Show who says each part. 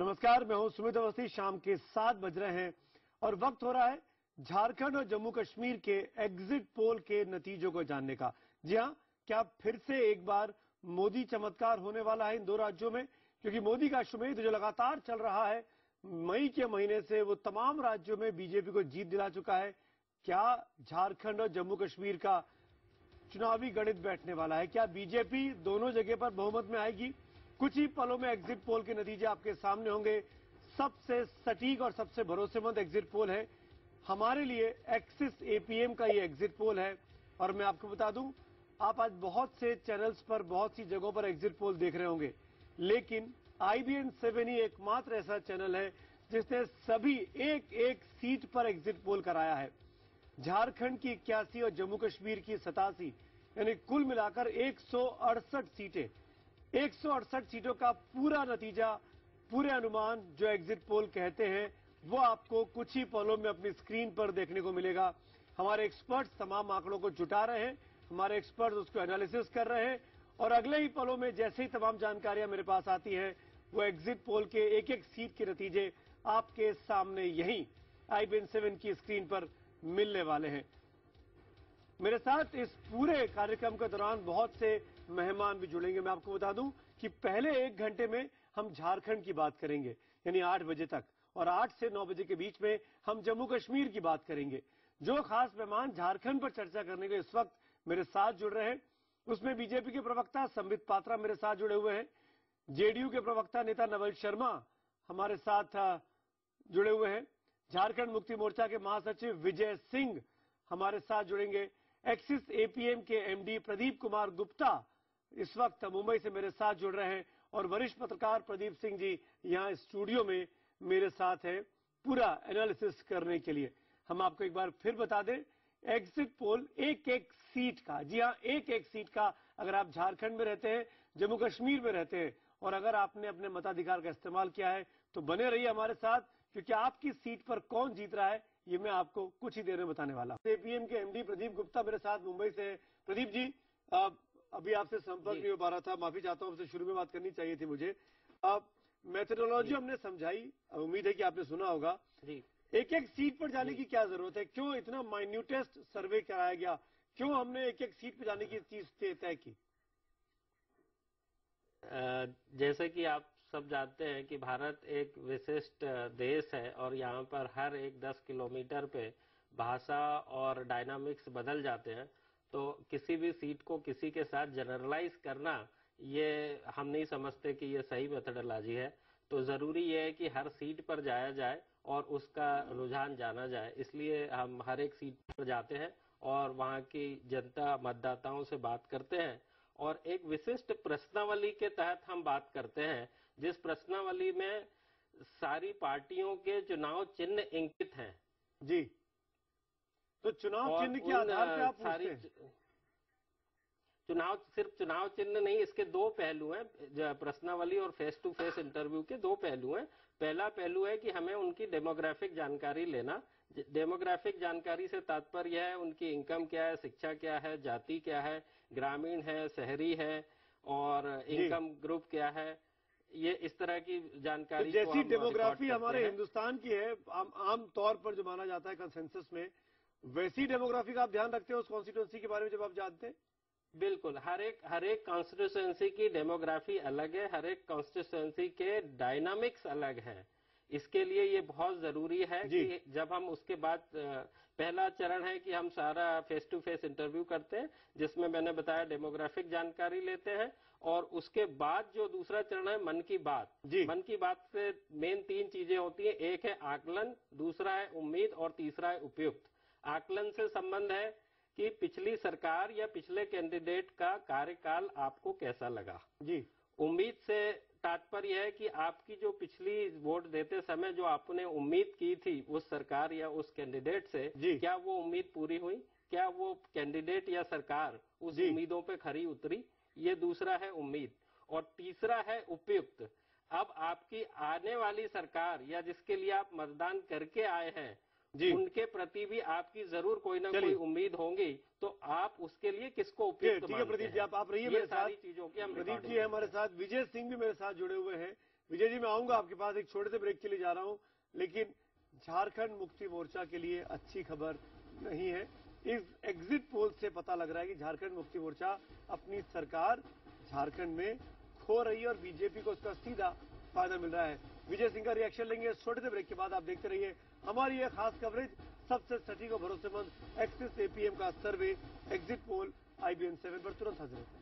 Speaker 1: नमस्कार, मैं हूं सुमित अवस्थी। शाम के 7 बज रहे हैं और वक्त हो रहा है झारखंड और जम्मू कश्मीर के एग्जिट पोल के नतीजों को जानने का। जी हां, क्या फिर से एक बार मोदी चमत्कार होने वाला है इन दो राज्यों में? क्योंकि मोदी का अश्वमेध जो लगातार चल रहा है मई के महीने से, वो तमाम राज्यों में बीजेपी को जीत दिला चुका है। क्या झारखंड और जम्मू कश्मीर का चुनावी गणित बैठने वाला है? क्या बीजेपी दोनों जगह पर बहुमत में आएगी? कुछ ही पलों में एग्जिट पोल के नतीजे आपके सामने होंगे। सबसे सटीक और सबसे भरोसेमंद एग्जिट पोल है हमारे लिए एक्सिस एपीएम का ये एग्जिट पोल है। और मैं आपको बता दूं, आप आज बहुत से चैनल्स पर, बहुत सी जगहों पर एग्जिट पोल देख रहे होंगे, लेकिन IBN 7 ही एकमात्र ऐसा चैनल है जिसने सभी एक एक सीट पर एग्जिट पोल कराया है। झारखंड की 81 और जम्मू कश्मीर की 87, यानी कुल मिलाकर 168 सीटें। 168 सीटों का पूरा नतीजा, पूरे अनुमान जो एग्जिट पोल कहते हैं, वो आपको कुछ ही पलों में अपनी स्क्रीन पर देखने को मिलेगा। हमारे एक्सपर्ट्स तमाम आंकड़ों को जुटा रहे हैं, हमारे एक्सपर्ट्स उसको एनालिसिस कर रहे हैं और अगले ही पलों में जैसे ही तमाम जानकारियां मेरे पास आती हैं, वो एग्जिट पोल के एक एक सीट के नतीजे आपके सामने यहीं IBN 7 की स्क्रीन पर मिलने वाले हैं। मेरे साथ इस पूरे कार्यक्रम के दौरान बहुत से मेहमान भी जुड़ेंगे। मैं आपको बता दूं कि पहले 1 घंटे में हम झारखंड की बात करेंगे, यानी 8 बजे तक, और 8 से 9 बजे के बीच में हम जम्मू कश्मीर की बात करेंगे। जो खास मेहमान झारखंड पर चर्चा करने के इस वक्त मेरे साथ जुड़ रहे हैं, उसमें बीजेपी के प्रवक्ता संबित पात्रा मेरे साथ जुड़े हुए हैं, जेडीयू के प्रवक्ता नेता नवल शर्मा हमारे साथ जुड़े हुए हैं, झारखंड मुक्ति मोर्चा के महासचिव विजय सिंह हमारे साथ जुड़ेंगे, एक्सिस एपीएम के एमडी प्रदीप कुमार गुप्ता इस वक्त मुंबई से मेरे साथ जुड़ रहे हैं और वरिष्ठ पत्रकार प्रदीप सिंह जी यहां स्टूडियो में मेरे साथ हैं पूरा एनालिसिस करने के लिए। हम आपको एक बार फिर बता दें, एग्जिट पोल एक एक सीट का, जी हां, एक एक सीट का, अगर आप झारखंड में रहते हैं, जम्मू कश्मीर में रहते हैं और अगर आपने अपने मताधिकार का इस्तेमाल किया है तो बने रहिए हमारे साथ, क्योंकि आपकी सीट पर कौन जीत रहा है ये मैं आपको कुछ ही देर में बताने वाला हूं। एपीएम के एमडी प्रदीप गुप्ता मेरे साथ मुंबई से। प्रदीप जी, अभी आपसे संपर्क नहीं हो पा रहा था, माफी चाहता हूं, आपसे शुरू में बात करनी चाहिए थी मुझे। मेथोडोलॉजी हमने समझाई, उम्मीद है कि आपने सुना होगा। एक एक सीट पर जाने की क्या जरूरत है? क्यों इतना माइन्यूटेस्ट सर्वे कराया गया? क्यों हमने एक एक सीट पर जाने की चीज तय की?
Speaker 2: जैसे कि आप सब जानते हैं कि भारत एक विशिष्ट देश है और यहाँ पर हर एक 10 किलोमीटर पे भाषा और डायनामिक्स बदल जाते हैं। तो किसी भी सीट को किसी के साथ जनरलाइज करना, ये हम नहीं समझते कि ये सही मेथोडोलॉजी है। तो जरूरी ये है कि हर सीट पर जाया जाए और उसका रुझान जाना जाए। इसलिए हम हर एक सीट पर जाते हैं और वहाँ की जनता, मतदाताओं से बात करते हैं और एक विशिष्ट प्रश्नावली के तहत हम बात करते हैं, जिस प्रश्नावली में सारी पार्टियों के चुनाव चिन्ह इंकित हैं।
Speaker 1: जी, तो चुनाव चिन्ह के आधार पर आप पूछते हैं?
Speaker 2: सिर्फ चुनाव चिन्ह नहीं, इसके दो पहलू हैं। प्रश्नावली और फेस टू फेस इंटरव्यू के दो पहलू हैं। पहला पहलू है कि हमें उनकी डेमोग्राफिक जानकारी लेना। डेमोग्राफिक जानकारी से तात्पर्य है उनकी इनकम क्या है, शिक्षा क्या है, जाति क्या है, ग्रामीण है, शहरी है और इनकम ग्रुप क्या है। ये इस तरह की जानकारी
Speaker 1: तो जैसी डेमोग्राफी हमारे हिंदुस्तान की है आम तौर पर जो माना जाता है कंसेंसस में, वैसी डेमोग्राफी का आप ध्यान रखते हो उस कॉन्स्टिट्यूंसी के बारे में जब आप जानते हैं?
Speaker 2: बिल्कुल, हर एक कॉन्स्टिट्यूएंसी की डेमोग्राफी अलग है, हर एक कॉन्स्टिट्यूएंसी के डायनामिक्स अलग है। इसके लिए ये बहुत जरूरी है कि जब हम उसके बाद पहला चरण है कि हम सारा फेस टू फेस इंटरव्यू करते हैं, जिसमें मैंने बताया डेमोग्राफिक जानकारी लेते हैं, और उसके बाद जो दूसरा चरण है मन की बात। मन की बात से मेन 3 चीजें होती है। एक है आकलन, दूसरा है उम्मीद और तीसरा है उपयुक्त। आकलन से संबंध है कि पिछली सरकार या पिछले कैंडिडेट का कार्यकाल आपको कैसा लगा।
Speaker 1: जी।
Speaker 2: उम्मीद से तात्पर्य है कि आपकी जो पिछली वोट देते समय जो आपने उम्मीद की थी उस सरकार या उस कैंडिडेट से, क्या वो उम्मीद पूरी हुई? क्या वो कैंडिडेट या सरकार उस उम्मीदों पे खरी उतरी? ये दूसरा है उम्मीद। और तीसरा है उपयुक्त। अब आपकी आने वाली सरकार या जिसके लिए आप मतदान करके आए हैं, उनके प्रति भी आपकी जरूर कोई ना कोई उम्मीद होंगी, तो आप उसके लिए किसको उपयुक्त मानते हैं?
Speaker 1: प्रदीप जी, आप रहिए मेरे साथ।
Speaker 2: चीजों की हम
Speaker 1: प्रदीप जी है हमारे साथ, विजय सिंह भी मेरे साथ जुड़े हुए हैं। विजय जी, मैं आऊंगा आपके पास, एक छोटे से ब्रेक के लिए जा रहा हूं, लेकिन झारखंड मुक्ति मोर्चा के लिए अच्छी खबर नहीं है। इस एग्जिट पोल से पता लग रहा है कि झारखंड मुक्ति मोर्चा अपनी सरकार झारखंड में खो रही है और बीजेपी को उसका सीधा फायदा मिल रहा है। विजय सिंह का रिएक्शन लेंगे छोटे से ब्रेक के बाद। आप देखते रहिए हमारी यह खास कवरेज, सबसे सटीक और भरोसेमंद एक्सिस एपीएम का सर्वे एग्जिट पोल IBN 7 पर तुरंत हाजिर होता है।